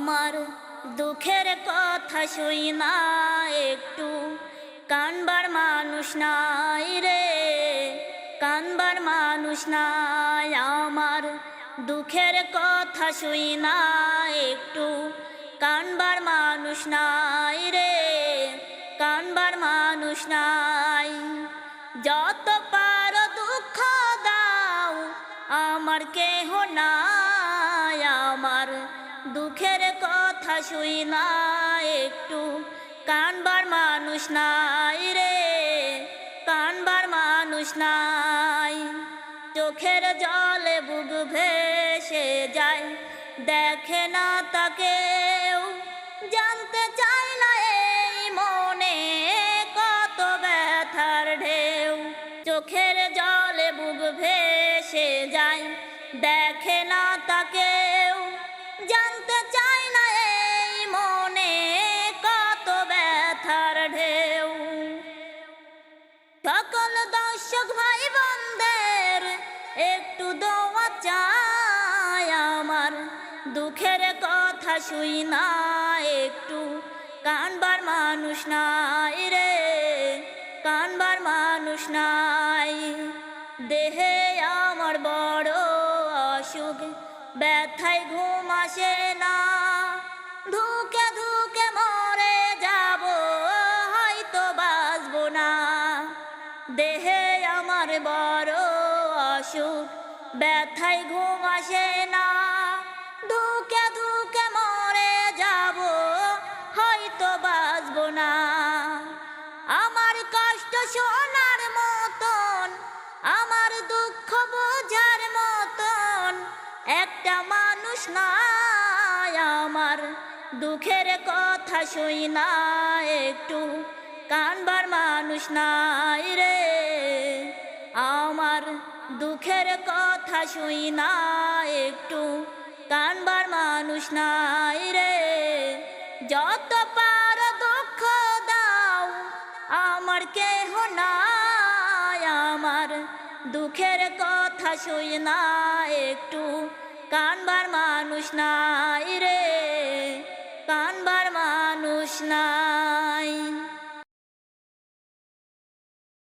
আমার দুঃখের কথা শুই না একটু কানবার মানুষ নাই রে, কানবার মানুষ নাই। আমার দুঃখের কথা শুই না একটু কানবার মানুষ নাই রে, কানবার মানুষ নাই। যত পারো দুঃখ দাও আমার কেহ নাই, আমার দুঃখের কথা শুই না একটু কানবার মানুষ নাই রে, কানবার মানুষ নাই। চোখের জলে বুক ভেসে যায়, দেখে না তাকেও, জানতে চায় না এই মনে কত ব্যথার ঢেউ। চোখের জলে বুক ভেসে যায়, দেখে না তাকেও, জানতে চায় না এই মনে কত ব্যথার ঢেউ। সকল দর্শক ভাই বোনদের একটু দোয়া চাই, আমার দুঃখের কথা শুই না একটু কানবার মানুষ নাই রে, কানবার মানুষ নাই। দেহে আমার বড় অসুখ, ব্যথায় ঘুম আসে না, ধুকে ধুকে মরে যাব হয়তো বাঁচবো না। দেহে আমার বড় অসুখ, ব্যথায় ঘুম আসে না, ধুকে ধুকে মরে যাব হয়তো বাঁচবো না। আমার কষ্ট শোনার মতন, আমার দুঃখ বোঝার মতন একটা মানুষ নাই, আমার দুঃখের কথা শুই না একটু কানবার মানুষ নাই রে, আমার দুঃখের কথা শুই না একটু কানবার মানুষ নাই রে। যত পারো দুঃখ দাও আমার কেহ নাই, আমার দুঃখের কথা শুই না একটু কানবার মানুষ নাই রে, কানবার মানুষ নাই।